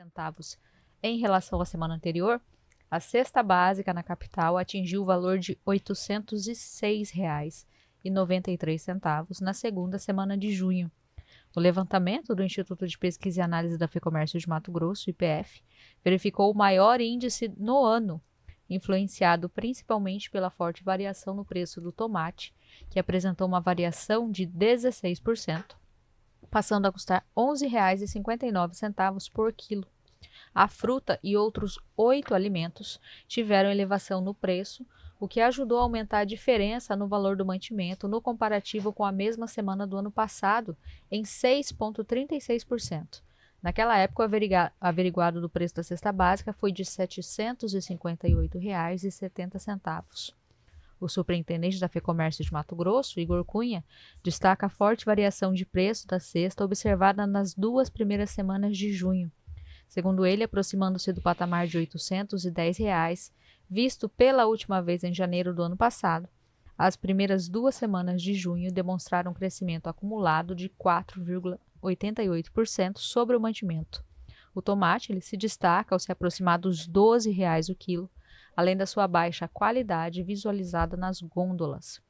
centavos em relação à semana anterior, a cesta básica na capital atingiu o valor de R$ 806,93 na segunda semana de junho. O levantamento do Instituto de Pesquisa e Análise da FEComércio de Mato Grosso, IPF, verificou o maior índice no ano, influenciado principalmente pela forte variação no preço do tomate, que apresentou uma variação de 16%, passando a custar R$ 11,59 por quilo. A fruta e outros 8 alimentos tiveram elevação no preço, o que ajudou a aumentar a diferença no valor do mantimento no comparativo com a mesma semana do ano passado, em 6,36%. Naquela época, o averiguado do preço da cesta básica foi de R$ 758,70. O superintendente da FEComércio de Mato Grosso, Igor Cunha, destaca a forte variação de preço da cesta observada nas 2 primeiras semanas de junho. Segundo ele, aproximando-se do patamar de R$ 810, visto pela última vez em janeiro do ano passado, as primeiras 2 semanas de junho demonstraram um crescimento acumulado de 4,88% sobre o mantimento. O tomate se destaca ao se aproximar dos R$ 12 o quilo, além da sua baixa qualidade visualizada nas gôndolas.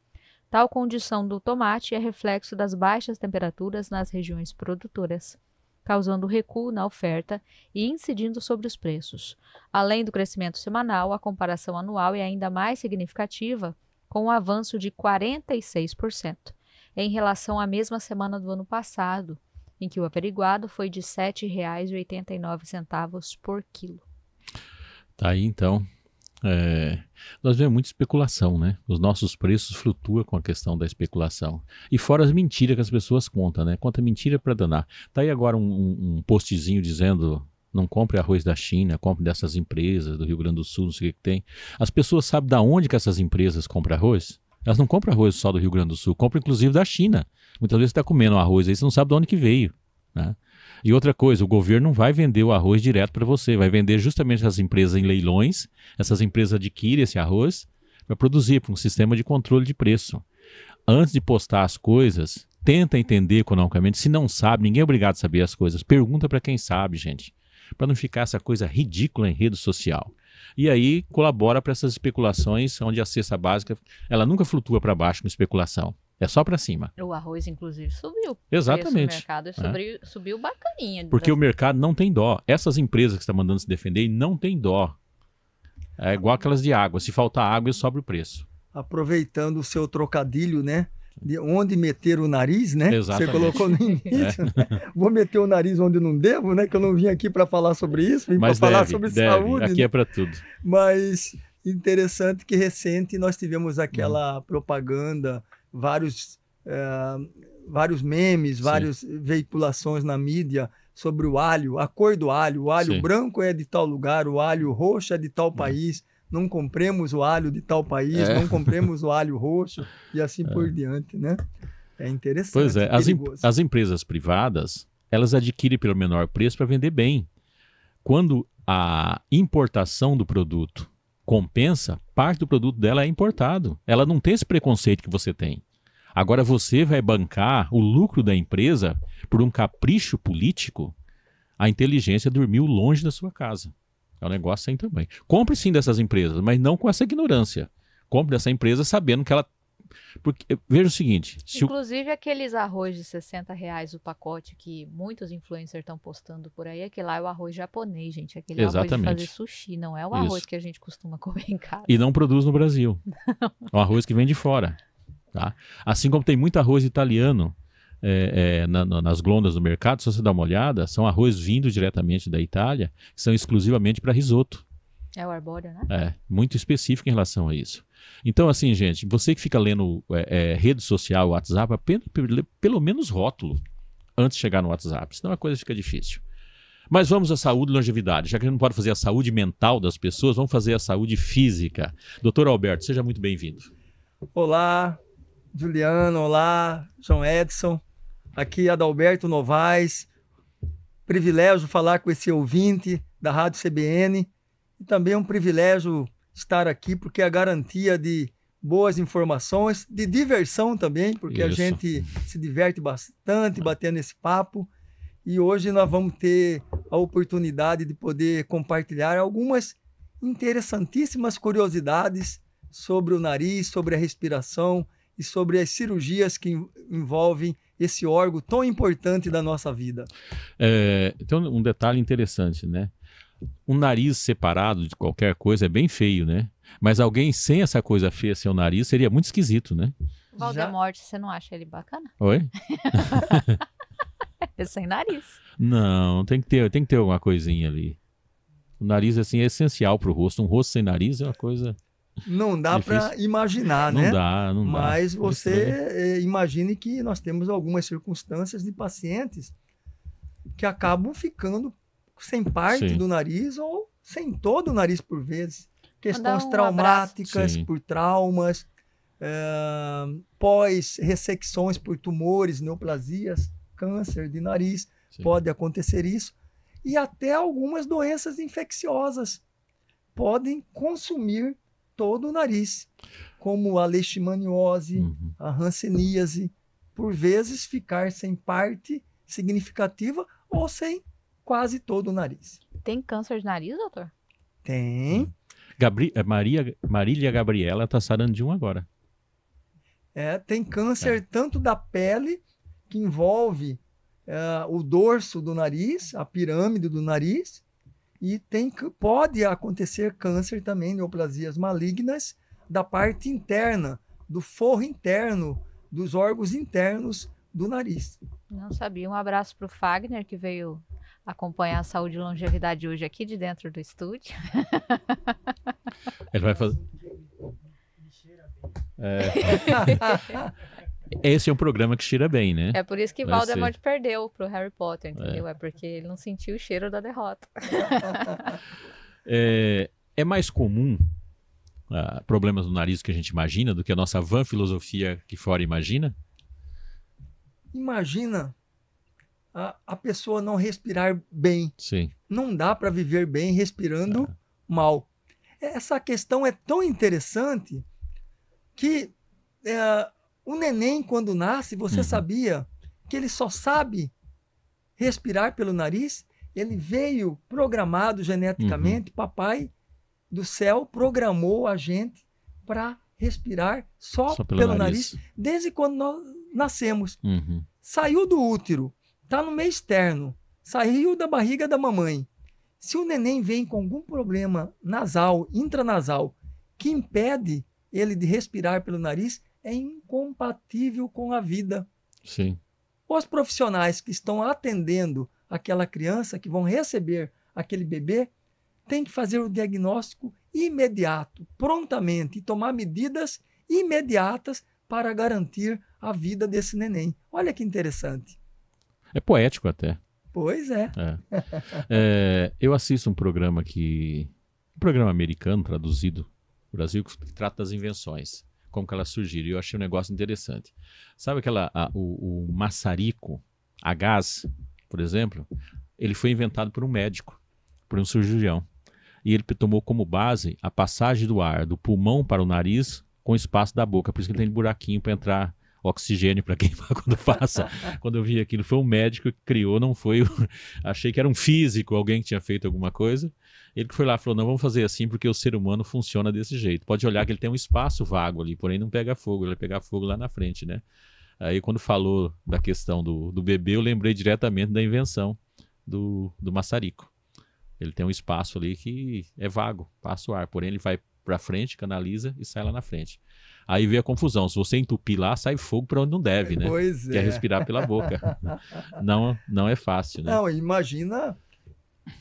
Tal condição do tomate é reflexo das baixas temperaturas nas regiões produtoras, causando recuo na oferta e incidindo sobre os preços. Além do crescimento semanal, a comparação anual é ainda mais significativa, com um avanço de 46% em relação à mesma semana do ano passado, em que o averiguado foi de R$ 7,89 por quilo. Tá aí, então. Nós vemos muita especulação, né? Os nossos preços flutuam com a questão da especulação. E fora as mentiras que as pessoas contam, né? Conta mentira para danar. Tá aí agora um postzinho dizendo: não compre arroz da China, compre dessas empresas do Rio Grande do Sul, não sei o que tem. As pessoas sabem de onde que essas empresas compram arroz? Elas não compram arroz só do Rio Grande do Sul, compram inclusive da China. Muitas vezes você está comendo um arroz aí, você não sabe de onde que veio, né? E outra coisa, o governo não vai vender o arroz direto para você, vai vender justamente essas empresas em leilões, essas empresas adquirem esse arroz para produzir, para um sistema de controle de preço. Antes de postar as coisas, tenta entender economicamente. Se não sabe, ninguém é obrigado a saber as coisas. Pergunta para quem sabe, gente, para não ficar essa coisa ridícula em rede social. E aí colabora para essas especulações, onde a cesta básica ela nunca flutua para baixo com especulação. É só para cima. O arroz, inclusive, subiu. Exatamente. O mercado subiu bacaninha. Porque o mercado não tem dó. Essas empresas que estão mandando se defender não tem dó. É igual aquelas de água. Se faltar água, sobe o preço. Aproveitando o seu trocadilho, né? De onde meter o nariz, né? Exatamente. Você colocou no início. Né? Vou meter o nariz onde não devo, né? Que eu não vim aqui para falar sobre isso, vim para falar sobre saúde. Aqui, né? É para tudo. Mas interessante que recente nós tivemos aquela propaganda, vários memes, várias veiculações na mídia sobre o alho, a cor do alho. O alho branco é de tal lugar, o alho roxo é de tal país. Não compremos o alho de tal país, não compremos o alho roxo e assim por diante, né? É interessante. Pois é, as empresas privadas, elas adquirem pelo menor preço para vender bem. Quando a importação do produto compensa, parte do produto dela é importado. Ela não tem esse preconceito que você tem. Agora você vai bancar o lucro da empresa por um capricho político, a inteligência dormiu longe da sua casa. É um negócio sem tamanho. Compre sim dessas empresas, mas não com essa ignorância. Compre dessa empresa sabendo que ela... Porque, veja o seguinte... Inclusive aqueles arroz de R$ 60 o pacote que muitos influencers estão postando por aí, aquele lá é o arroz japonês, gente. Aquele arroz de fazer sushi, não é o arroz que a gente costuma comer em casa. E não produz no Brasil. É um arroz que vem de fora. Tá? Assim como tem muito arroz italiano nas glôndulas do mercado, se você dá uma olhada, são arroz vindos diretamente da Itália, que são exclusivamente para risoto. É o arbóreo, né? É, muito específico em relação a isso. Então, assim, gente, você que fica lendo rede social, WhatsApp, pelo menos rótulo, antes de chegar no WhatsApp, senão a coisa fica difícil. Mas vamos à saúde e longevidade. Já que a gente não pode fazer a saúde mental das pessoas, vamos fazer a saúde física. Doutor Alberto, seja muito bem-vindo. Olá, Juliano, olá, João Edson. Aqui Adalberto Novaes. Privilégio falar com esse ouvinte da Rádio CBN. E também é um privilégio estar aqui, porque é a garantia de boas informações, de diversão também, porque a gente se diverte bastante batendo esse papo. E hoje nós vamos ter a oportunidade de poder compartilhar algumas interessantíssimas curiosidades sobre o nariz, sobre a respiração e sobre as cirurgias que envolvem esse órgão tão importante da nossa vida. Tem um detalhe interessante, né? Um nariz separado de qualquer coisa é bem feio, né? Mas alguém sem essa coisa feia, seu nariz, seria muito esquisito, né? Valdemorte, você não acha ele bacana? Oi? É sem nariz. Não, tem que ter alguma coisinha ali. O nariz, assim, é essencial para o rosto. Um rosto sem nariz é uma coisa... Não dá para imaginar, Não né? dá, não dá. Mas você imagine que nós temos algumas circunstâncias de pacientes que acabam ficando sem parte Sim. do nariz ou sem todo o nariz por vezes. Questões um traumáticas, Sim. por traumas, pós-ressecções por tumores, neoplasias, câncer de nariz, Sim. pode acontecer isso. E até algumas doenças infecciosas podem consumir todo o nariz, como a leishmaniose, Uhum. a hanseníase, por vezes ficar sem parte significativa ou sem quase todo o nariz. Tem câncer de nariz, doutor? Tem. Marília Gabriela tá sarando de um agora. Tem câncer tanto da pele, que envolve o dorso do nariz, a pirâmide do nariz, e pode acontecer câncer também, neoplasias malignas, da parte interna, do forro interno, dos órgãos internos do nariz. Não sabia. Um abraço para o Fagner, que veio acompanhar a saúde e longevidade hoje aqui de dentro do estúdio. Ele vai fazer... Esse é um programa que cheira bem, né? É por isso que Vai Voldemort perdeu pro Harry Potter, entendeu? É porque ele não sentiu o cheiro da derrota. É mais comum problemas no nariz que a gente imagina do que a nossa van filosofia que fora imagina? Imagina a pessoa não respirar bem. Sim. Não dá para viver bem respirando mal. Essa questão é tão interessante que o neném, quando nasce, você sabia que ele só sabe respirar pelo nariz? Ele veio programado geneticamente, papai do céu programou a gente para respirar só pelo nariz, desde quando nós nascemos. Saiu do útero, está no meio externo, saiu da barriga da mamãe. Se o neném vem com algum problema nasal, intranasal, que impede ele de respirar pelo nariz, é incompatível com a vida. Sim. Os profissionais que estão atendendo aquela criança, que vão receber aquele bebê, têm que fazer o diagnóstico imediato, prontamente, e tomar medidas imediatas para garantir a vida desse neném. Olha que interessante. É poético até. Pois é. Eu assisto um programa um programa americano traduzido no Brasil, que trata das invenções, como que elas surgiram. E eu achei um negócio interessante. Sabe o maçarico a gás, por exemplo, ele foi inventado por um médico, por um cirurgião. E ele tomou como base a passagem do ar do pulmão para o nariz com o espaço da boca. Por isso que ele tem buraquinho para entrar oxigênio para queimar quando passa. Quando eu vi aquilo, foi um médico que criou, não foi... Achei que era um físico, alguém que tinha feito alguma coisa. Ele que foi lá e falou, não, vamos fazer assim porque o ser humano funciona desse jeito. Pode olhar que ele tem um espaço vago ali, porém não pega fogo, ele vai pegar fogo lá na frente, né? Aí quando falou da questão do bebê, eu lembrei diretamente da invenção do maçarico. Ele tem um espaço ali que é vago, passa o ar, porém ele vai para frente, canaliza e sai lá na frente. Aí veio a confusão, se você entupir lá, sai fogo para onde não deve, né? Pois é. Quer respirar pela boca. Não é fácil, né? Não, imagina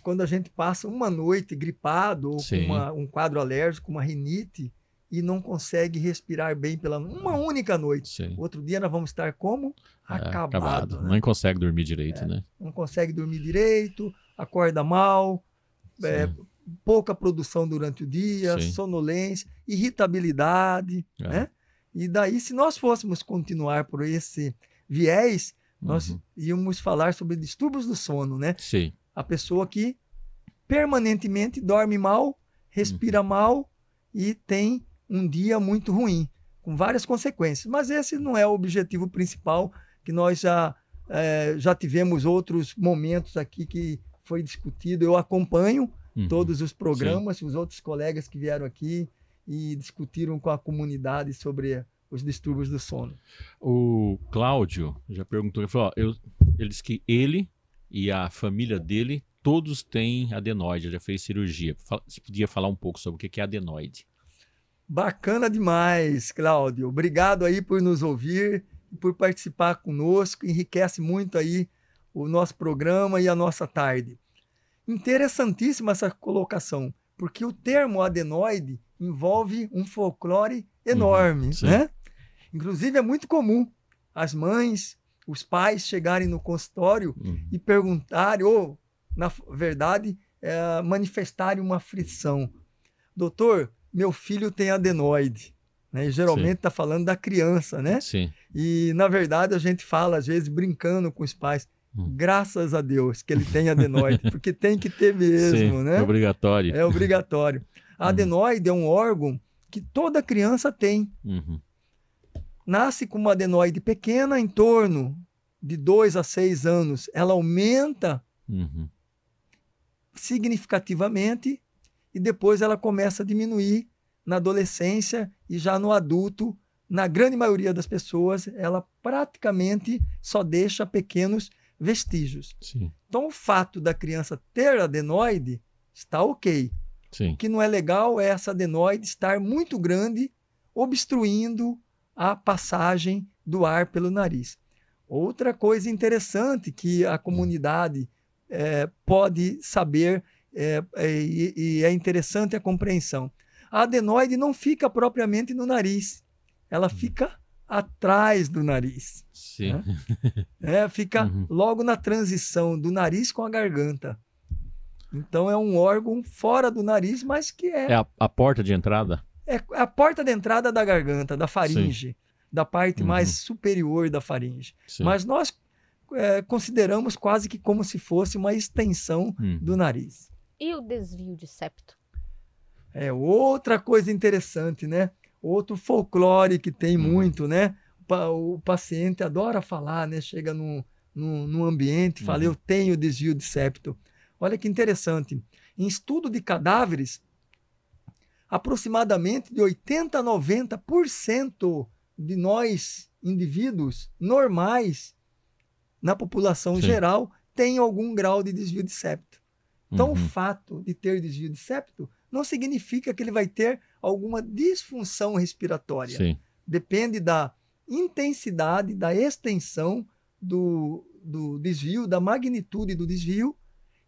quando a gente passa uma noite gripado ou com um quadro alérgico, uma rinite, e não consegue respirar bem uma única noite. Sim. Outro dia nós vamos estar como? Acabado. Né? Não consegue dormir direito, né? Não consegue dormir direito, acorda mal, pouca produção durante o dia, sonolência, irritabilidade, né? E daí, se nós fôssemos continuar por esse viés, nós íamos falar sobre distúrbios do sono, né? Sim. A pessoa que permanentemente dorme mal, respira mal e tem um dia muito ruim, com várias consequências. Mas esse não é o objetivo principal que nós já Já tivemos outros momentos aqui que foi discutido. Eu acompanho todos os programas, os outros colegas que vieram aqui e discutiram com a comunidade sobre os distúrbios do sono. O Cláudio já perguntou, ele falou, ele disse que ele e a família dele, todos têm adenoide, já fez cirurgia. Você podia falar um pouco sobre o que é adenoide? Bacana demais, Cláudio. Obrigado aí por nos ouvir e por participar conosco. Enriquece muito aí o nosso programa e a nossa tarde. Interessantíssima essa colocação, porque o termo adenoide envolve um folclore enorme, né? Inclusive é muito comum as mães, os pais chegarem no consultório e perguntarem, ou na verdade manifestarem uma aflição. Doutor, meu filho tem adenoide, né? E geralmente está falando da criança, né? Sim. E na verdade a gente fala às vezes brincando com os pais, graças a Deus que ele tem adenoide, porque tem que ter mesmo, né? É obrigatório. É obrigatório. A adenoide é um órgão que toda criança tem. Nasce com uma adenoide pequena, em torno de 2 a 6 anos. Ela aumenta significativamente e depois ela começa a diminuir na adolescência e já no adulto. Na grande maioria das pessoas, ela praticamente só deixa pequenos vestígios. Sim. Então, o fato da criança ter adenoide está ok. Sim. O que não é legal é essa adenoide estar muito grande, obstruindo a passagem do ar pelo nariz. Outra coisa interessante que a comunidade pode saber, e é interessante a compreensão. A adenoide não fica propriamente no nariz, ela fica atrás do nariz. Sim. Né? Fica logo na transição do nariz com a garganta. Então é um órgão fora do nariz, mas que é a porta de entrada? É a porta de entrada da garganta, da faringe, da parte mais superior da faringe. Sim. Mas nós consideramos quase que como se fosse uma extensão do nariz. E o desvio de septo? É outra coisa interessante, né? Outro folclore que tem muito, né? O paciente adora falar, né? Chega num ambiente e fala, eu tenho desvio de septo. Olha que interessante. Em estudo de cadáveres, aproximadamente de 80% a 90% de nós, indivíduos normais, na população geral, tem algum grau de desvio de septo. Então, o fato de ter desvio de septo não significa que ele vai ter alguma disfunção respiratória. Sim. Depende da intensidade, da extensão do desvio, da magnitude do desvio,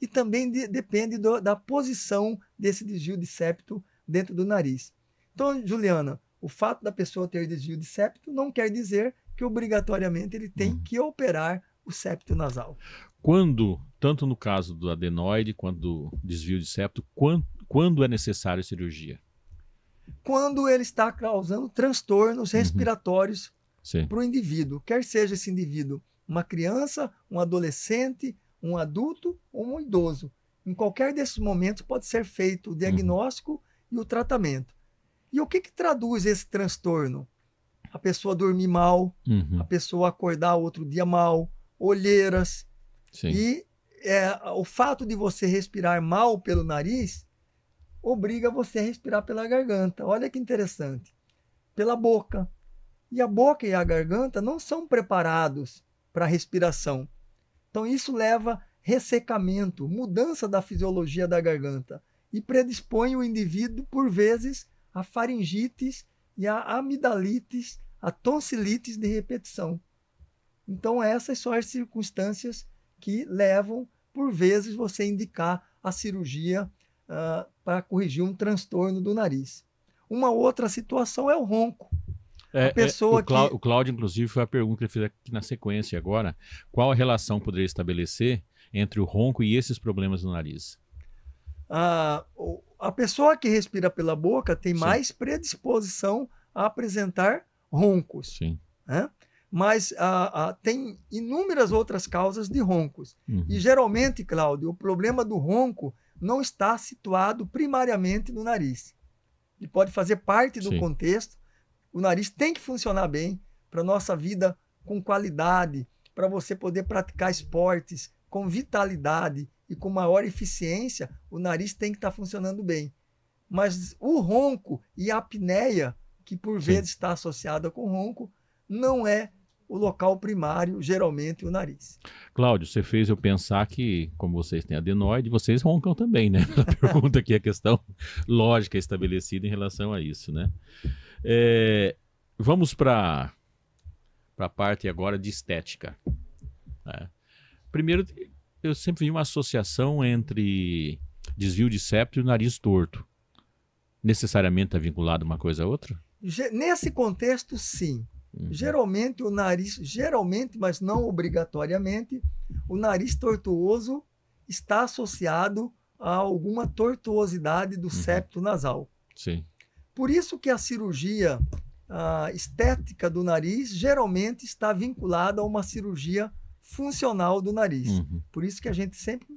e também depende da posição desse desvio de septo dentro do nariz. Então, Juliana, o fato da pessoa ter desvio de septo não quer dizer que obrigatoriamente ele tem que operar o septo nasal. Quando, tanto no caso do adenoide quanto do desvio de septo, quando é necessário cirurgia? Quando ele está causando transtornos respiratórios para o indivíduo, quer seja esse indivíduo uma criança, um adolescente, um adulto ou um idoso. Em qualquer desses momentos pode ser feito o diagnóstico e o tratamento. E o que traduz esse transtorno? A pessoa dormir mal, a pessoa acordar outro dia mal, olheiras. Sim. E o fato de você respirar mal pelo nariz obriga você a respirar pela garganta. Olha que interessante. Pela boca. E a boca e a garganta não são preparados para a respiração. Então isso leva ressecamento, mudança da fisiologia da garganta e predispõe o indivíduo, por vezes, a faringites e a amidalites, a tonsilites de repetição. Então essas são as circunstâncias que levam, por vezes, você indicar a cirurgia para corrigir um transtorno do nariz. Uma outra situação é o ronco. O Cláudio, inclusive, foi a pergunta que ele fez aqui na sequência agora. Qual a relação poderia estabelecer entre o ronco e esses problemas no nariz? A pessoa que respira pela boca tem mais predisposição a apresentar roncos. Sim. Né? Mas tem inúmeras outras causas de roncos. E geralmente, Cláudio, o problema do ronco não está situado primariamente no nariz. Ele pode fazer parte do contexto. O nariz tem que funcionar bem para a nossa vida com qualidade, para você poder praticar esportes com vitalidade e com maior eficiência, o nariz tem que estar funcionando bem. Mas o ronco e a apneia, que por vezes está associada com ronco, não é o local primário, geralmente o nariz. Cláudio, você fez eu pensar que, como vocês têm adenoide, vocês roncam também, né? A pergunta aqui, a questão lógica estabelecida em relação a isso, né? Vamos para a parte agora de estética. Primeiro, eu sempre vi uma associação entre desvio de septo e o nariz torto. Necessariamente está vinculado uma coisa a outra? Nesse contexto, sim. Geralmente o nariz, mas não obrigatoriamente, o nariz tortuoso está associado a alguma tortuosidade do septo nasal. Sim. Por isso que a cirurgia estética do nariz geralmente está vinculada a uma cirurgia funcional do nariz. Por isso que a gente sempre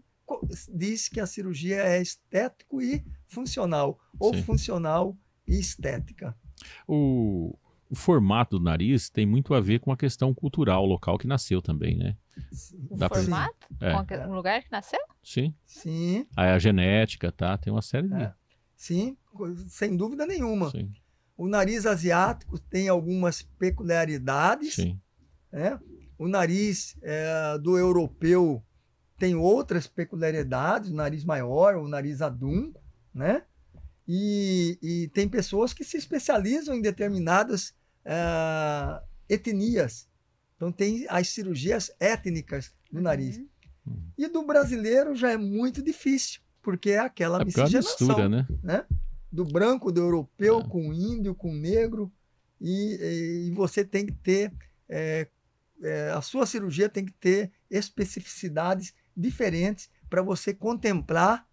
diz que a cirurgia é estético e funcional, ou funcional e estética. O formato do nariz tem muito a ver com a questão cultural local que nasceu também, né? O formato? Com o lugar que nasceu? Sim. Sim. A genética, tá? Tem uma série de... Sim, sem dúvida nenhuma. Sim. O nariz asiático tem algumas peculiaridades. Sim. Né? O nariz do europeu tem outras peculiaridades, o nariz maior, o nariz adunco, né? E tem pessoas que se especializam em determinadas etnias. Então, tem as cirurgias étnicas do nariz. E do brasileiro já é muito difícil, porque é aquela miscigenação. Mistura, né? Do branco, do europeu, com o índio, com o negro. E você tem que ter... a sua cirurgia tem que ter especificidades diferentes para você contemplar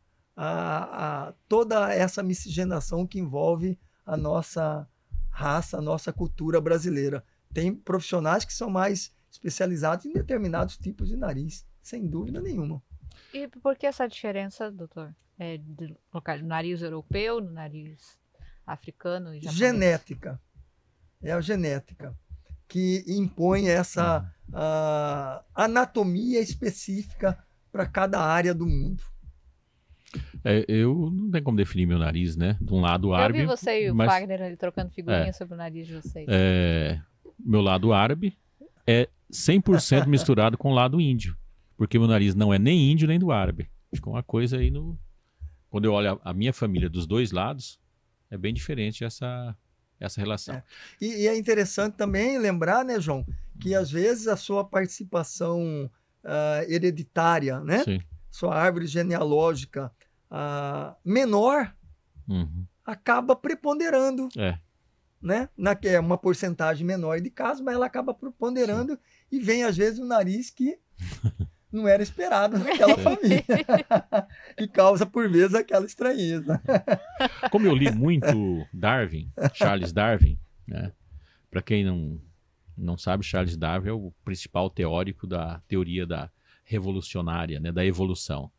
toda essa miscigenação que envolve a nossa raça, a nossa cultura brasileira. Tem profissionais que são mais especializados em determinados tipos de nariz, sem dúvida nenhuma. E por que essa diferença, doutor? Do nariz europeu, no nariz africano e japonês? Genética. É a genética que impõe essa anatomia específica para cada área do mundo. Eu não tenho como definir meu nariz, né? De um lado árabe... Eu vi você e o Wagner ali trocando figurinhas sobre o nariz de vocês. Meu lado árabe é 100% misturado com o lado índio. Porque meu nariz não é nem índio nem do árabe. Fica uma coisa aí no... Quando eu olho a minha família dos dois lados, é bem diferente essa relação. E é interessante também lembrar, né, João, que às vezes a sua participação hereditária, né? Sim. Sua árvore genealógica menor acaba preponderando. Né? É uma porcentagem menor de casos, mas ela acaba preponderando e vem, às vezes, um nariz que não era esperado naquela família. E causa, por vezes, aquela estranheza. Como eu li muito Charles Darwin, né? Para quem não sabe, Charles Darwin é o principal teórico da teoria revolucionária, né? Da evolução.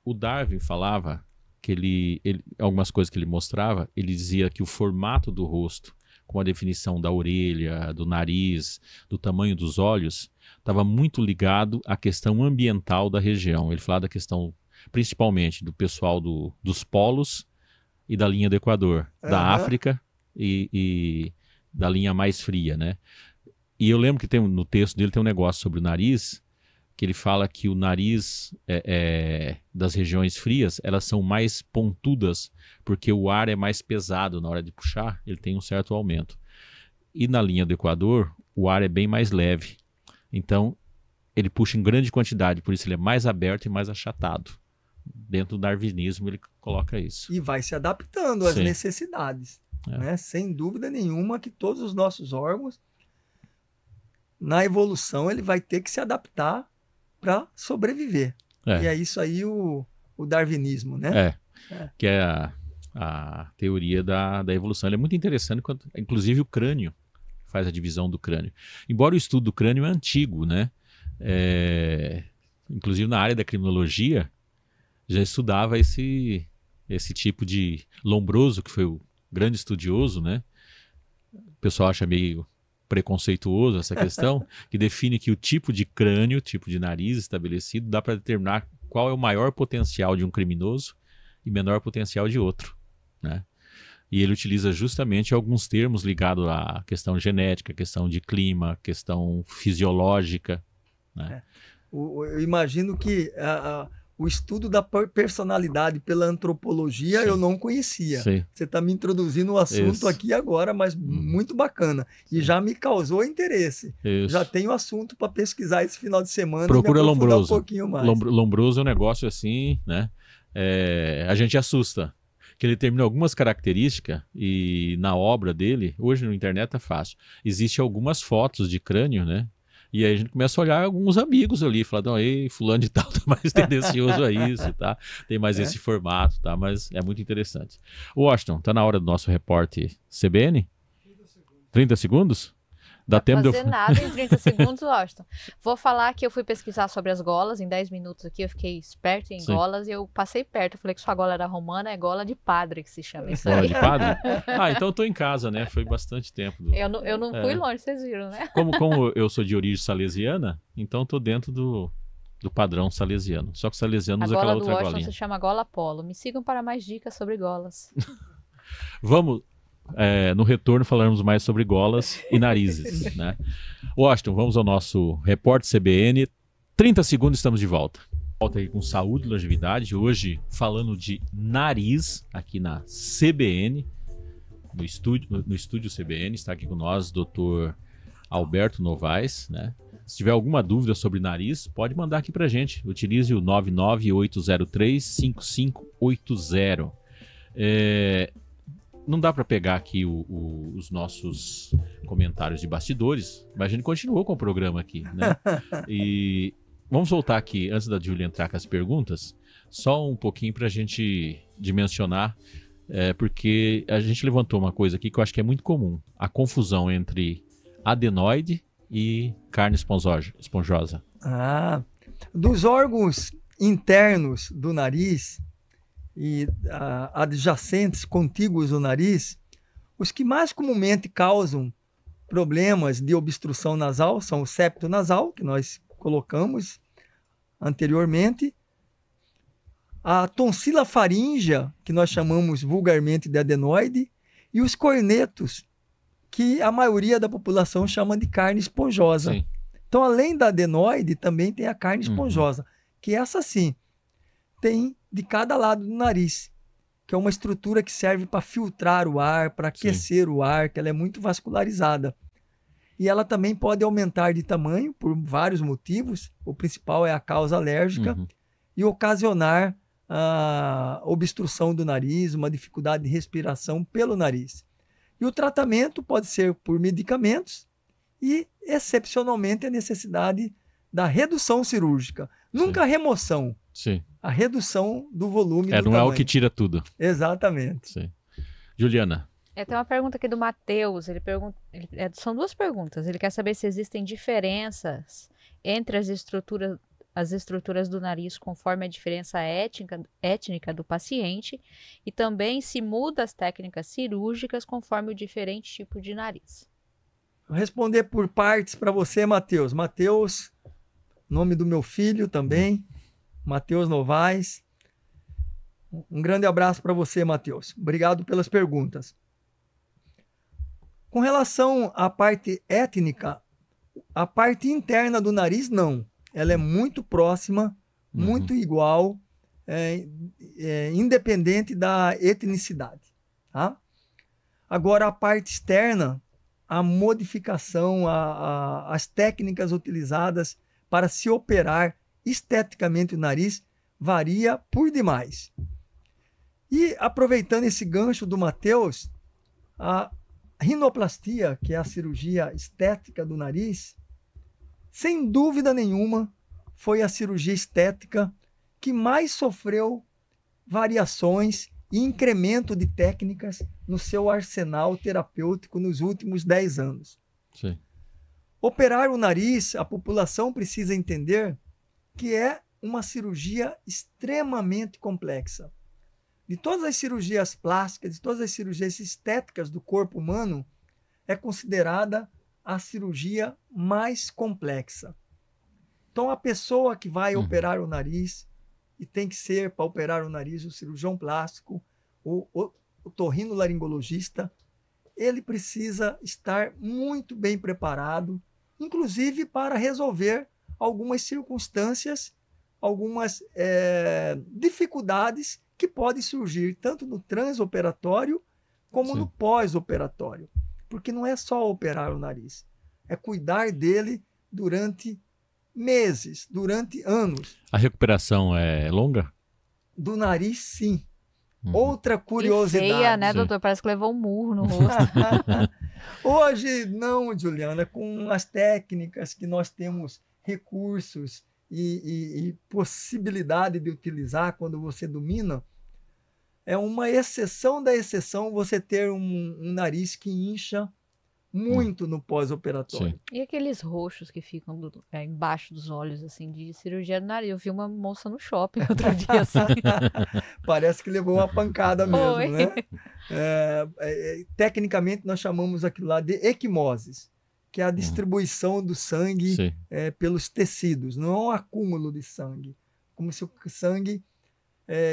O Darwin falava que algumas coisas que ele mostrava, ele dizia que o formato do rosto, com a definição da orelha, do nariz, do tamanho dos olhos, estava muito ligado à questão ambiental da região. Ele falava da questão, principalmente, do pessoal dos polos e da linha do Equador, da África e da linha mais fria, né? E eu lembro que no texto dele tem um negócio sobre o nariz, que ele fala que o nariz das regiões frias, elas são mais pontudas, porque o ar é mais pesado na hora de puxar, ele tem um certo aumento. E na linha do Equador, o ar é bem mais leve. Então, ele puxa em grande quantidade, por isso ele é mais aberto e mais achatado. Dentro do darwinismo, ele coloca isso. E vai se adaptando às necessidades. Né? Sem dúvida nenhuma que todos os nossos órgãos, na evolução, ele vai ter que se adaptar para sobreviver. E é isso aí o darwinismo, né? Que é a teoria da evolução. Ele é muito interessante, inclusive o crânio faz a divisão do crânio. Embora o estudo do crânio é antigo, né? Inclusive na área da criminologia, já estudava esse tipo de Lombroso, que foi o grande estudioso, né? O pessoal acha meio preconceituoso essa questão, que define que o tipo de crânio, tipo de nariz estabelecido, dá para determinar qual é o maior potencial de um criminoso e menor potencial de outro, né? E ele utiliza justamente alguns termos ligados à questão genética, questão de clima, questão fisiológica, né? Eu imagino que o estudo da personalidade pela antropologia Sim. eu não conhecia. Sim. Você está me introduzindo o assunto Isso. aqui agora, mas muito bacana. E Sim. já me causou interesse. Isso. Já tenho assunto para pesquisar esse final de semana Procura e me aprofundar Lombroso. um pouquinho mais. Lombroso é um negócio assim, né? A gente assusta. Que ele termina algumas características e na obra dele, hoje na internet é fácil, existem algumas fotos de crânio, né? E aí a gente começa a olhar alguns amigos ali, falando, ei, fulano de tal tá mais tendencioso a isso, tá? Tem mais esse formato, tá? Mas é muito interessante. Washington, tá na hora do nosso repórter CBN? 30 segundos? Dá tempo de eu... fazer nada em 30 segundos, Washington. Vou falar que eu fui pesquisar sobre as golas em 10 minutos aqui, eu fiquei esperto em Sim. golas e eu passei perto. Eu falei que sua gola era romana, é gola de padre que se chama isso Gola aí. de padre? Ah, então eu tô em casa, né? Foi bastante tempo. Eu não fui longe, vocês viram, né? Como eu sou de origem salesiana, então tô dentro do padrão salesiano. Só que o salesiano A usa aquela gola do outra Washington golinha. se chama gola polo. Me sigam para mais dicas sobre golas. Vamos, no retorno, falarmos mais sobre golas e narizes, né? Washington, vamos ao nosso repórter CBN. 30 segundos, estamos de volta. Volta aí com saúde e longevidade. Hoje, falando de nariz, aqui na CBN, no estúdio CBN. Está aqui com nós o Dr. Alberto Novaes, né? Se tiver alguma dúvida sobre nariz, pode mandar aqui pra gente. Utilize o 99803-5580. Não dá para pegar aqui os nossos comentários de bastidores, mas a gente continuou com o programa aqui, né? E vamos voltar aqui, antes da Júlia entrar com as perguntas, só um pouquinho para a gente dimensionar, porque a gente levantou uma coisa aqui que eu acho que é muito comum, a confusão entre adenoide e carne esponjosa. Dos órgãos internos do nariz e adjacentes, contíguos ao nariz, os que mais comumente causam problemas de obstrução nasal são o septo nasal, que nós colocamos anteriormente, a tonsila faríngea, que nós chamamos vulgarmente de adenoide, e os cornetos, que a maioria da população chama de carne esponjosa. Sim. Então, além da adenoide, também tem a carne esponjosa, que essa sim tem de cada lado do nariz, que é uma estrutura que serve para filtrar o ar, para aquecer o ar, que ela é muito vascularizada. E ela também pode aumentar de tamanho por vários motivos, o principal é a causa alérgica, e ocasionar a obstrução do nariz, uma dificuldade de respiração pelo nariz. E o tratamento pode ser por medicamentos e, excepcionalmente, a necessidade da redução cirúrgica. Nunca a remoção. Sim. A redução do volume do não tamanho. é o que tira tudo. Exatamente. Sim. Juliana. Tem uma pergunta aqui do Matheus. São duas perguntas. Ele quer saber se existem diferenças entre as estruturas do nariz conforme a diferença étnica do paciente e também se muda as técnicas cirúrgicas conforme o diferente tipo de nariz. Vou responder por partes para você, Matheus. Matheus, nome do meu filho também, Matheus Novaes. Um grande abraço para você, Matheus. Obrigado pelas perguntas. Com relação à parte étnica, a parte interna do nariz, não. Ela é muito próxima, muito igual, independente da etnicidade. Tá? Agora, a parte externa, a modificação, as técnicas utilizadas para se operar esteticamente o nariz varia por demais. E, aproveitando esse gancho do Matheus, a rinoplastia, que é a cirurgia estética do nariz, sem dúvida nenhuma, foi a cirurgia estética que mais sofreu variações e incremento de técnicas no seu arsenal terapêutico nos últimos 10 anos. Sim. Operar o nariz, a população precisa entender que é uma cirurgia extremamente complexa. De todas as cirurgias plásticas, de todas as cirurgias estéticas do corpo humano, é considerada a cirurgia mais complexa. Então, a pessoa que vai operar o nariz, e tem que ser, para operar o nariz, o cirurgião plástico, o otorrinolaringologista, ele precisa estar muito bem preparado, inclusive para resolver algumas circunstâncias, algumas dificuldades que podem surgir tanto no transoperatório como no pós-operatório. Porque não é só operar o nariz, é cuidar dele durante meses, durante anos. A recuperação é longa? Do nariz, sim. Outra curiosidade. E feia, né, doutor? Parece que levou um murro no rosto. Hoje, não, Juliana, com as técnicas que nós temos, recursos e possibilidade de utilizar quando você domina, é uma exceção da exceção você ter um nariz que incha muito no pós-operatório. E aqueles roxos que ficam embaixo dos olhos, assim, de cirurgia do nariz? Eu vi uma moça no shopping outro dia, assim. Parece que levou uma pancada mesmo, né? Tecnicamente, nós chamamos aquilo lá de equimoses, que é a distribuição do sangue pelos tecidos, não é um acúmulo de sangue. Como se o sangue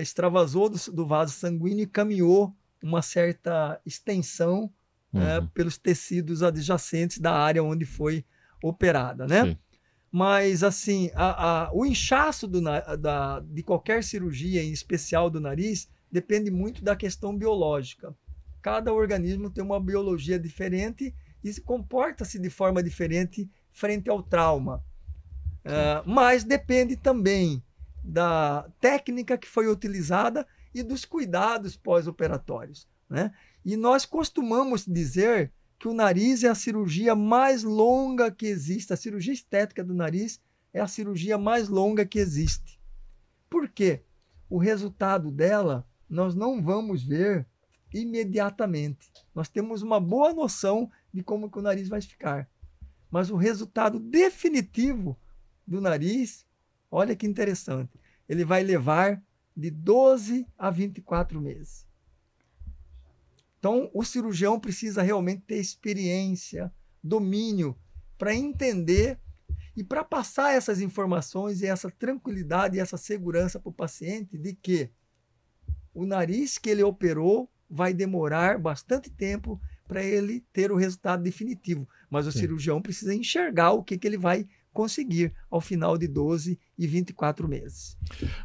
extravasou do vaso sanguíneo e caminhou uma certa extensão pelos tecidos adjacentes da área onde foi operada, né? Sim. Mas, assim, o inchaço de qualquer cirurgia, em especial do nariz, depende muito da questão biológica. Cada organismo tem uma biologia diferente e comporta-se de forma diferente frente ao trauma. Mas depende também da técnica que foi utilizada e dos cuidados pós-operatórios, né? E nós costumamos dizer que o nariz é a cirurgia mais longa que existe. A cirurgia estética do nariz é a cirurgia mais longa que existe. Por quê? O resultado dela nós não vamos ver imediatamente. Nós temos uma boa noção de como que o nariz vai ficar. Mas o resultado definitivo do nariz, olha que interessante, ele vai levar de 12 a 24 meses. Então, o cirurgião precisa realmente ter experiência, domínio, para entender e para passar essas informações e essa tranquilidade e essa segurança para o paciente de que o nariz que ele operou vai demorar bastante tempo para ele ter o resultado definitivo. Mas o cirurgião precisa enxergar o que ele vai conseguir ao final de 12 e 24 meses.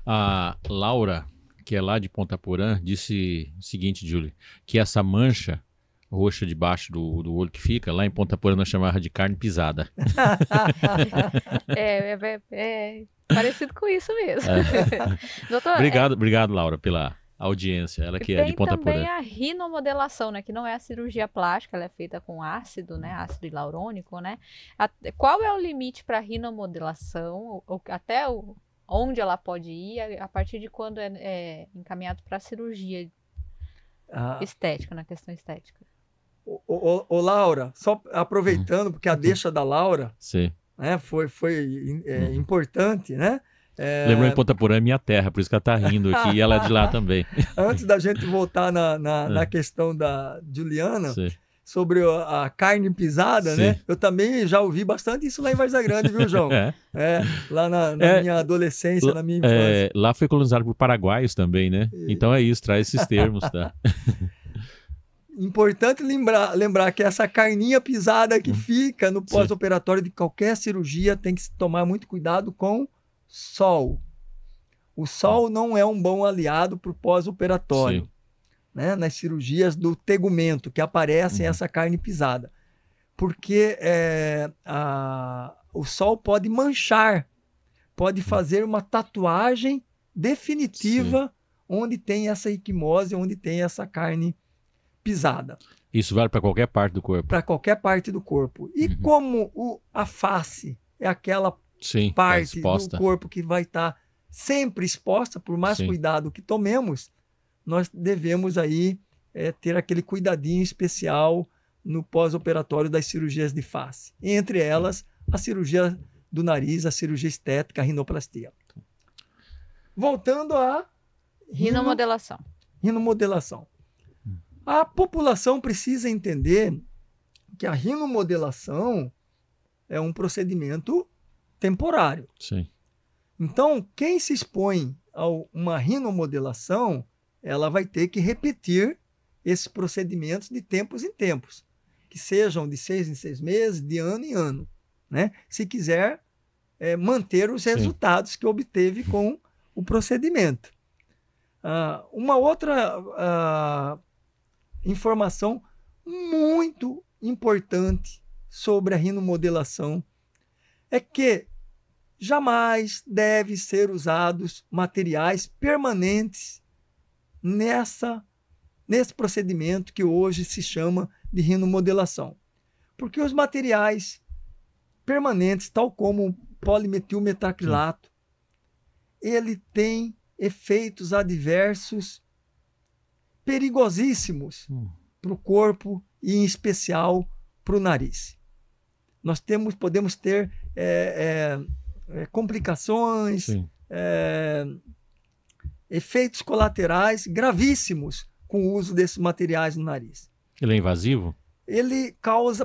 A Laura, que é lá de Ponta Porã, disse o seguinte, Julie, que essa mancha roxa debaixo do olho que fica, lá em Ponta Porã nós chamávamos de carne pisada. É parecido com isso mesmo. Doutor, obrigado, Laura, pela audiência. Ela que é de Ponta Porã. Tem também a rinomodelação, né, que não é a cirurgia plástica, ela é feita com ácido, né, ácido hialurônico, né? Qual é o limite para a rinomodelação? Até onde ela pode ir, a partir de quando é encaminhado para a cirurgia estética, na questão estética? Ô, Laura, só aproveitando, porque a deixa da Laura né, foi importante, né? Lembrou, em Ponta Porã é minha terra, por isso que ela está rindo aqui, e ela é de lá também. Antes da gente voltar na questão da Juliana, sobre a carne pisada, né? Eu também já ouvi bastante isso lá em Várzea Grande, viu, João? Lá na minha adolescência, na minha infância. Lá foi colonizado por paraguaios também, né? Então é isso, traz esses termos, tá? Importante lembrar que essa carninha pisada que fica no pós-operatório de qualquer cirurgia tem que se tomar muito cuidado com sol. O sol não é um bom aliado para o pós-operatório, né? Nas cirurgias do tegumento, que aparecem essa carne pisada. Porque o sol pode manchar, pode fazer uma tatuagem definitiva onde tem essa equimose, onde tem essa carne pisada. Isso vale para qualquer parte do corpo? Para qualquer parte do corpo. E como a face é aquela parte do corpo que vai estar sempre exposta, por mais cuidado que tomemos, nós devemos aí ter aquele cuidadinho especial no pós-operatório das cirurgias de face. Entre elas, a cirurgia do nariz, a cirurgia estética, a rinoplastia. Voltando à rinomodelação. A população precisa entender Porque a rinomodelação é um procedimento temporário. Sim. Então, quem se expõe a uma rinomodelação, ela vai ter que repetir esses procedimentos de tempos em tempos, que sejam de 6 em 6 meses, de ano em ano, né? Se quiser manter os resultados que obteve com o procedimento. Uma outra informação muito importante sobre a rinomodelação é que jamais deve ser usados materiais permanentes nesse procedimento que hoje se chama de rinomodelação. Porque os materiais permanentes, tal como o polimetilmetacrilato, ele tem efeitos adversos perigosíssimos para o corpo e, em especial, para o nariz. Nós podemos ter complicações, efeitos colaterais gravíssimos com o uso desses materiais no nariz. Ele é invasivo? Ele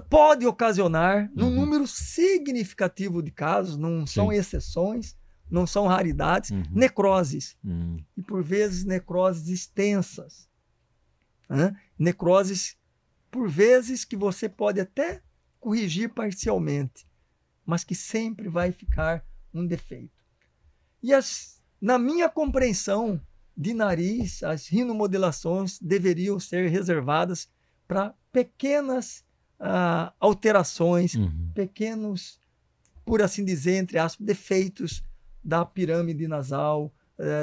pode ocasionar, num número significativo de casos, não são exceções, não são raridades, necroses. E, por vezes, necroses extensas. Necroses, por vezes, que você pode até corrigir parcialmente, mas que sempre vai ficar um defeito. E na minha compreensão de nariz, as rinomodelações deveriam ser reservadas para pequenas alterações, pequenos, por assim dizer, entre aspas, defeitos da pirâmide nasal,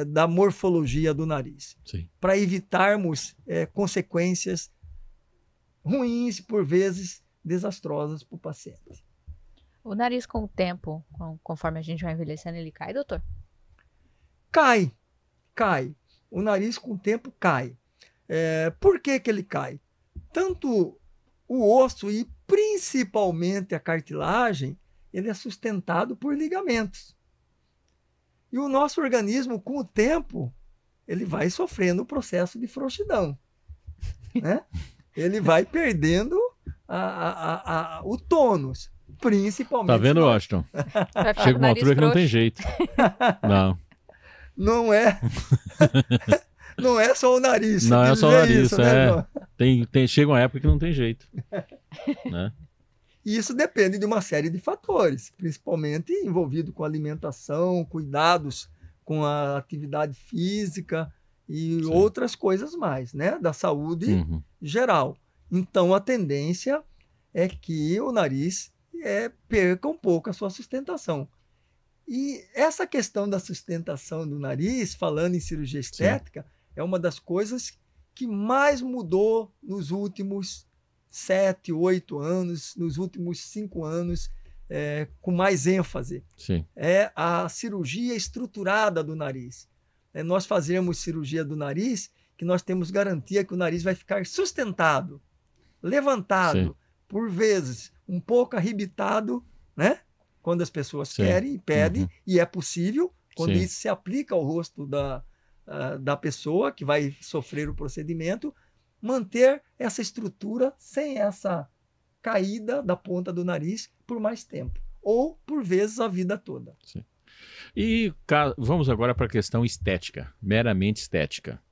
da morfologia do nariz, para evitarmos consequências ruins, por vezes desastrosas para o paciente. O nariz, com o tempo, conforme a gente vai envelhecendo, ele cai, doutor? Cai. O nariz, com o tempo, cai. Por que ele cai? Tanto o osso e principalmente a cartilagem, ele é sustentado por ligamentos. E o nosso organismo, com o tempo, ele vai sofrendo o processo de frouxidão, né? Ele vai perdendo o tônus, principalmente. Tá vendo, Washington? Chega uma altura que não tem jeito. Não. Não é. Não é só o nariz. Não é só o nariz, isso, né? Chega uma época que não tem jeito. Né? E isso depende de uma série de fatores, principalmente envolvido com alimentação, cuidados com a atividade física e outras coisas mais, né? Da saúde geral. Então, a tendência é que o nariz perca um pouco a sua sustentação. E essa questão da sustentação do nariz, falando em cirurgia estética, é uma das coisas que mais mudou nos últimos 7, 8 anos, nos últimos 5 anos, com mais ênfase. É a cirurgia estruturada do nariz. Nós fazemos cirurgia do nariz que nós temos garantia que o nariz vai ficar sustentado, levantado, por vezes um pouco arrebitado, né? Quando as pessoas querem e pedem, e é possível, quando isso se aplica ao rosto da pessoa que vai sofrer o procedimento, manter essa estrutura sem essa caída da ponta do nariz por mais tempo, ou por vezes a vida toda. E vamos agora para a questão estética, meramente estética.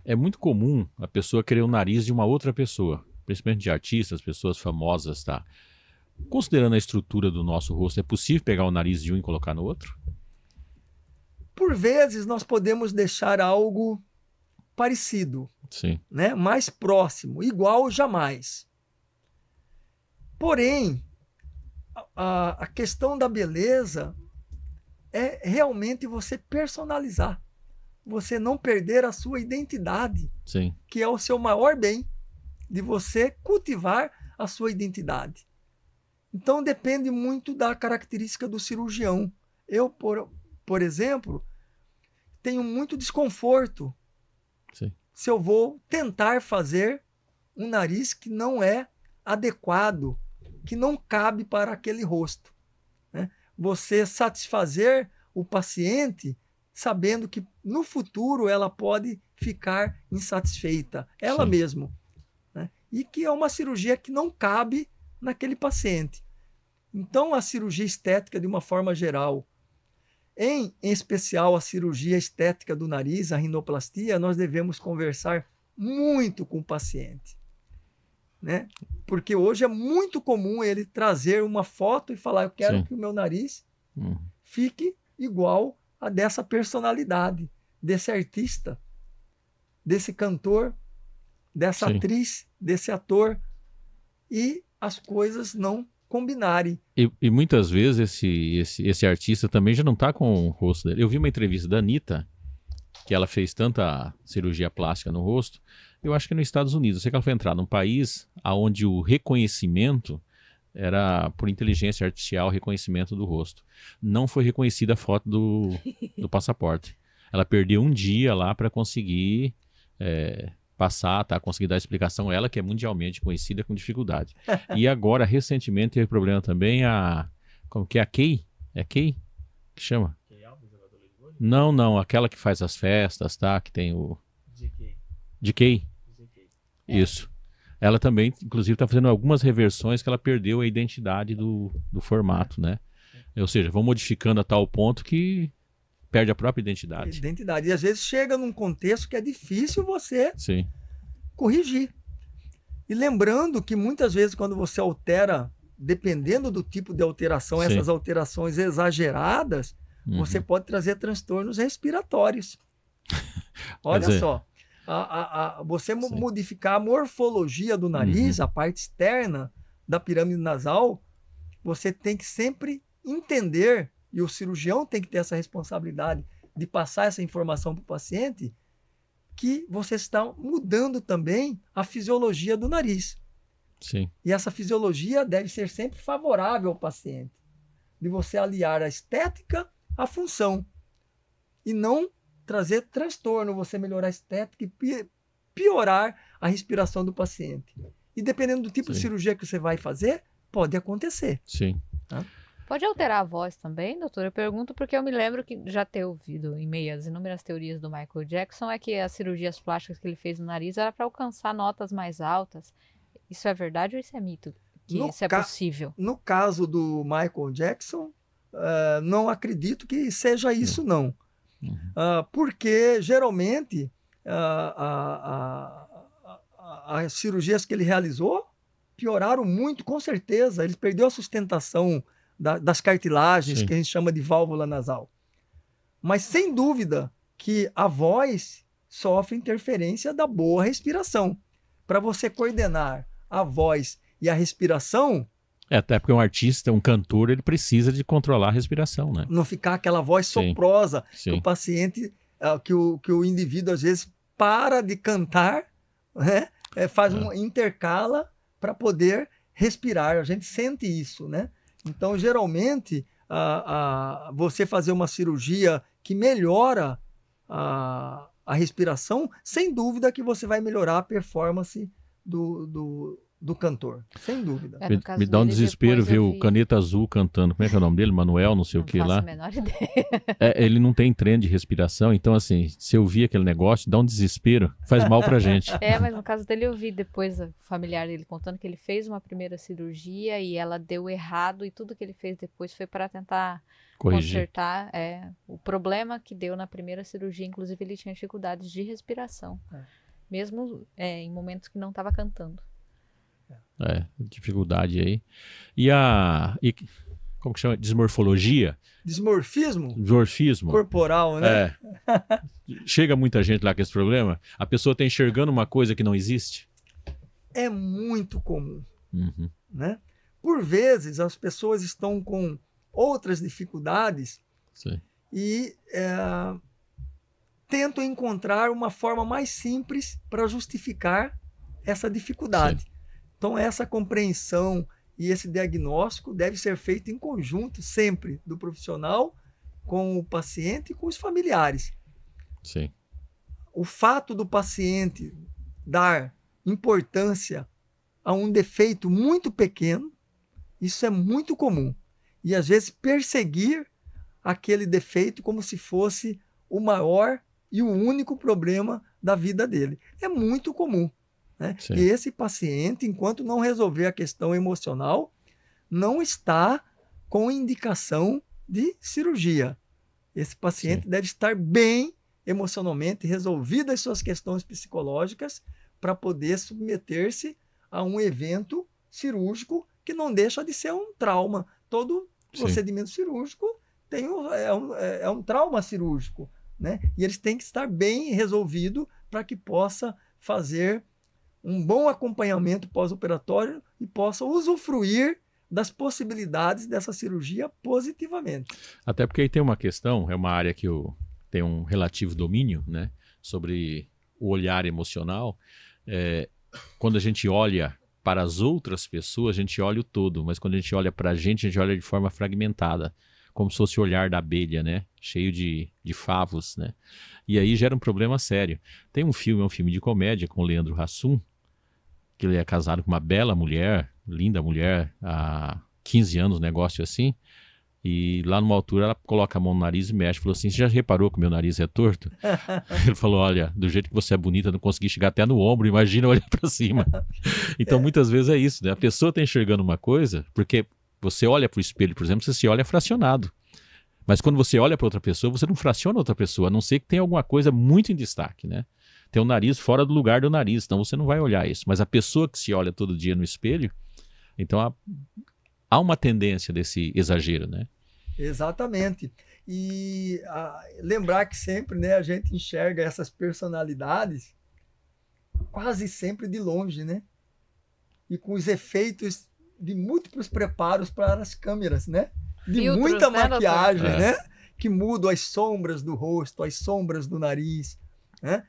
É muito comum a pessoa querer o nariz de uma outra pessoa, principalmente de artistas, pessoas famosas, tá? Considerando a estrutura do nosso rosto, é possível pegar o nariz de um e colocar no outro? Por vezes nós podemos deixar algo parecido, né? Mais próximo, igual jamais. Porém, a questão da beleza é realmente você personalizar, você não perder a sua identidade, que é o seu maior bem, de você cultivar a sua identidade. Então depende muito da característica do cirurgião. Eu, por exemplo, tenho muito desconforto se eu vou tentar fazer um nariz que não é adequado, que não cabe para aquele rosto, né? Você satisfazer o paciente sabendo que no futuro ela pode ficar insatisfeita, ela mesma, né? E que é uma cirurgia que não cabe naquele paciente. Então, a cirurgia estética, de uma forma geral, em especial a cirurgia estética do nariz, a rinoplastia, nós devemos conversar muito com o paciente, né? Porque hoje é muito comum ele trazer uma foto e falar: eu quero que o meu nariz fique igual a dessa personalidade, desse artista, desse cantor, dessa atriz, desse ator, e as coisas não combinarem. E muitas vezes esse artista também já não está com o rosto dele. Eu vi uma entrevista da Anitta, que ela fez tanta cirurgia plástica no rosto, eu acho que nos Estados Unidos. Eu sei que ela foi entrar num país onde o reconhecimento era por inteligência artificial, reconhecimento do rosto. Não foi reconhecida a foto do passaporte. Ela perdeu um dia lá para conseguir passar, tá? Conseguir dar explicação. Ela que é mundialmente conhecida com dificuldade. E agora, recentemente, teve problema também como que é a Kay? É Kay? Que chama? Não, aquela que faz as festas, tá? Que tem o... GK. Isso. Ela também, inclusive, está fazendo algumas reversões que ela perdeu a identidade do formato, né? Ou seja, vão modificando a tal ponto que perde a própria identidade. E às vezes chega num contexto que é difícil você corrigir. E lembrando que muitas vezes quando você altera, dependendo do tipo de alteração, essas alterações exageradas, você pode trazer transtornos respiratórios. Olha só. Você modificar a morfologia do nariz, a parte externa da pirâmide nasal, você tem que sempre entender, e o cirurgião tem que ter essa responsabilidade de passar essa informação para o paciente, que você está mudando também a fisiologia do nariz. Sim. E essa fisiologia deve ser sempre favorável ao paciente, de você aliar a estética à função, e não trazer transtorno, você melhorar a estética e piorar a respiração do paciente. E dependendo do tipo de cirurgia que você vai fazer, pode acontecer. Sim. Tá? Pode alterar a voz também, doutor? Eu pergunto porque eu me lembro que já ter ouvido em meio às inúmeras teorias do Michael Jackson é que as cirurgias plásticas que ele fez no nariz era para alcançar notas mais altas. Isso é verdade ou isso é mito? Que isso é possível? No caso do Michael Jackson, não acredito que seja isso, não. Porque geralmente as cirurgias que ele realizou pioraram muito, com certeza. Ele perdeu a sustentação das cartilagens, que a gente chama de válvula nasal. Mas sem dúvida que a voz sofre interferência da boa respiração. Para você coordenar a voz e a respiração... Até porque um artista, um cantor, ele precisa de controlar a respiração, né? Não ficar aquela voz soprosa que o paciente, que o indivíduo às vezes para de cantar, né? Faz uma intercala para poder respirar. A gente sente isso, né? Então, geralmente, você fazer uma cirurgia que melhora a respiração, sem dúvida que você vai melhorar a performance do cantor, sem dúvida. Me dá um desespero ver o Caneta Azul cantando. Como é que é o nome dele? Manuel, não sei o que lá. Não faço a menor ideia. Ele não tem trem de respiração, então assim, se eu vi aquele negócio, dá um desespero, faz mal pra gente. Mas no caso dele eu vi depois o familiar dele contando que ele fez uma primeira cirurgia e ela deu errado e tudo que ele fez depois foi para tentar consertar o problema que deu na primeira cirurgia. Inclusive ele tinha dificuldades de respiração, mesmo em momentos que não estava cantando. Dificuldade aí. Como que chama? Desmorfologia? Dimorfismo. Corporal, né? Chega muita gente lá com esse problema. A pessoa está enxergando uma coisa que não existe. É muito comum. Né? Por vezes, as pessoas estão com outras dificuldades e tentam encontrar uma forma mais simples para justificar essa dificuldade. Então, essa compreensão e esse diagnóstico deve ser feito em conjunto sempre, do profissional com o paciente e com os familiares. O fato do paciente dar importância a um defeito muito pequeno, isso é muito comum. E, às vezes, perseguir aquele defeito como se fosse o maior e o único problema da vida dele. É muito comum. né? Sim. E esse paciente, enquanto não resolver a questão emocional, não está com indicação de cirurgia. Esse paciente Sim. deve estar bem emocionalmente, resolvidas as suas questões psicológicas, para poder submeter-se a um evento cirúrgico que não deixa de ser um trauma. Todo Sim. procedimento cirúrgico é um trauma cirúrgico, né? E eles têm que estar bem resolvido para que possa fazer um bom acompanhamento pós-operatório e possa usufruir das possibilidades dessa cirurgia positivamente. Até porque aí tem uma questão, é uma área que eu tenho um relativo domínio, né, sobre o olhar emocional. Quando a gente olha para as outras pessoas, a gente olha o todo, mas quando a gente olha para a gente olha de forma fragmentada, como se fosse o olhar da abelha, né, cheio de favos, né, e aí gera um problema sério. Tem um filme de comédia com o Leandro Hassum, que ele é casado com uma bela mulher, linda mulher, há 15 anos, negócio assim, e lá numa altura ela coloca a mão no nariz e mexe, falou assim, você já reparou que o meu nariz é torto? Ele falou, olha, do jeito que você é bonita, eu não consegui chegar até no ombro, imagina olhar para cima. Então muitas vezes é isso, né? A pessoa está enxergando uma coisa, porque você olha para o espelho, por exemplo, você se olha fracionado. Mas quando você olha para outra pessoa, você não fraciona outra pessoa, a não ser que tenha alguma coisa muito em destaque, né? Tem o nariz fora do lugar do nariz, então você não vai olhar isso. Mas a pessoa que se olha todo dia no espelho, então há uma tendência desse exagero, né? Exatamente. E lembrar que sempre, né, a gente enxerga essas personalidades quase sempre de longe, né? E com os efeitos de múltiplos preparos para as câmeras, né? De Filtros, muita né, maquiagem, doutor? né? Que mudam as sombras do rosto, as sombras do nariz, né?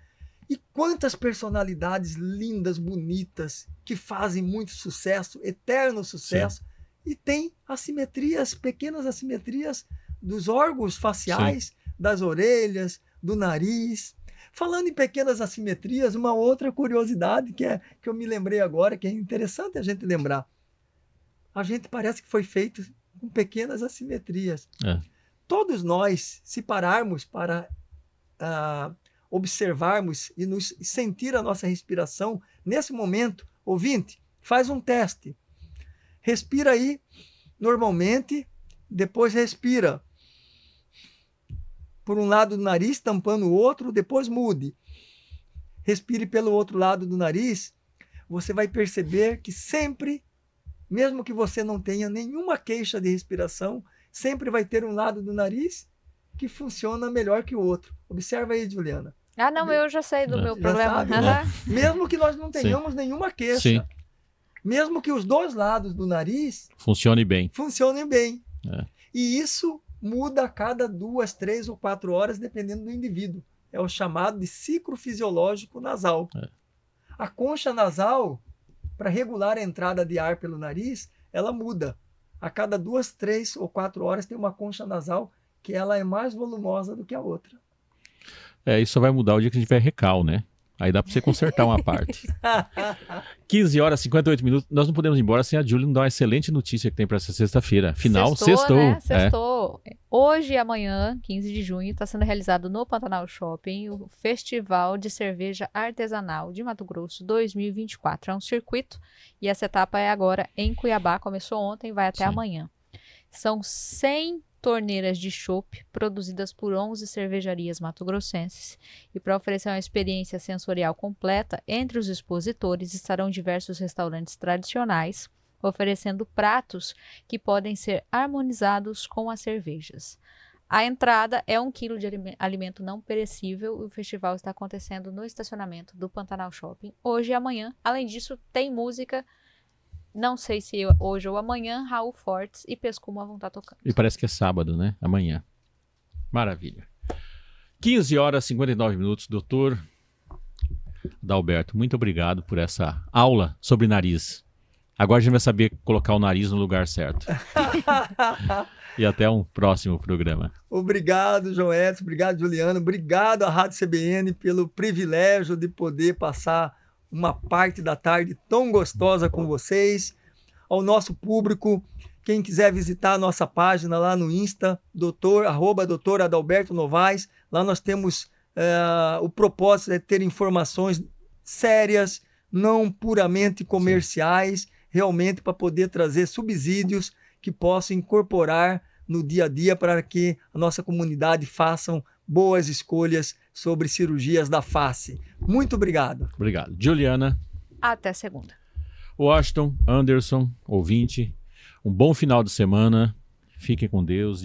E quantas personalidades lindas, bonitas, que fazem muito sucesso, eterno sucesso, e tem assimetrias, pequenas assimetrias dos órgãos faciais, das orelhas, do nariz. Falando em pequenas assimetrias, uma outra curiosidade que eu me lembrei agora, que é interessante a gente lembrar. A gente parece que foi feito com pequenas assimetrias. Todos nós, se pararmos para observarmos e nos sentir a nossa respiração, nesse momento, ouvinte, faz um teste. Respira aí, normalmente, depois respira por um lado do nariz, tampando o outro, depois mude. Respire pelo outro lado do nariz, você vai perceber que sempre, mesmo que você não tenha nenhuma queixa de respiração, sempre vai ter um lado do nariz que funciona melhor que o outro. Observa aí, Juliana. Ah, não, eu já sei do meu Já problema. sabe, né? Mesmo que nós não tenhamos nenhuma queixa. Sim. Mesmo que os dois lados do nariz Funcione bem. funcionem bem. É. E isso muda a cada 2, 3 ou 4 horas, dependendo do indivíduo. É o chamado de ciclo fisiológico nasal. A concha nasal, para regular a entrada de ar pelo nariz, ela muda. A cada 2, 3 ou 4 horas tem uma concha nasal que ela é mais volumosa do que a outra. Isso só vai mudar o dia que a gente tiver recal, né? Aí dá para você consertar uma parte. 15 horas e 58 minutos. Nós não podemos ir embora sem a Júlia nos dar uma excelente notícia que tem para essa sexta-feira. Final, sextou. Né? Sextou. Hoje e amanhã, 15 de junho, está sendo realizado no Pantanal Shopping o Festival de Cerveja Artesanal de Mato Grosso 2024. É um circuito e essa etapa é agora em Cuiabá. Começou ontem, vai até amanhã. São 100 torneiras de chopp produzidas por 11 cervejarias mato-grossenses. E para oferecer uma experiência sensorial completa, entre os expositores estarão diversos restaurantes tradicionais, oferecendo pratos que podem ser harmonizados com as cervejas. A entrada é 1 quilo de alimento não perecível e o festival está acontecendo no estacionamento do Pantanal Shopping hoje e amanhã. Além disso, tem música. Não sei se hoje ou amanhã, Raul Fortes e Pescuma vão estar tocando. E parece que é sábado, né? Amanhã. Maravilha. 15 horas e 59 minutos, doutor Adalberto. Muito obrigado por essa aula sobre nariz. Agora a gente vai saber colocar o nariz no lugar certo. E até um próximo programa. Obrigado, João Edson. Obrigado, Juliano. Obrigado à Rádio CBN pelo privilégio de poder passar uma parte da tarde tão gostosa com vocês. Ao nosso público, quem quiser visitar a nossa página lá no Insta, doutor Adalberto Novaes, lá nós temos o propósito de ter informações sérias, não puramente comerciais, realmente para poder trazer subsídios que possam incorporar no dia a dia para que a nossa comunidade façam boas escolhas sobre cirurgias da face. Muito obrigado. Obrigado. Juliana. Até segunda. Washington, Anderson, ouvinte, um bom final de semana. Fiquem com Deus.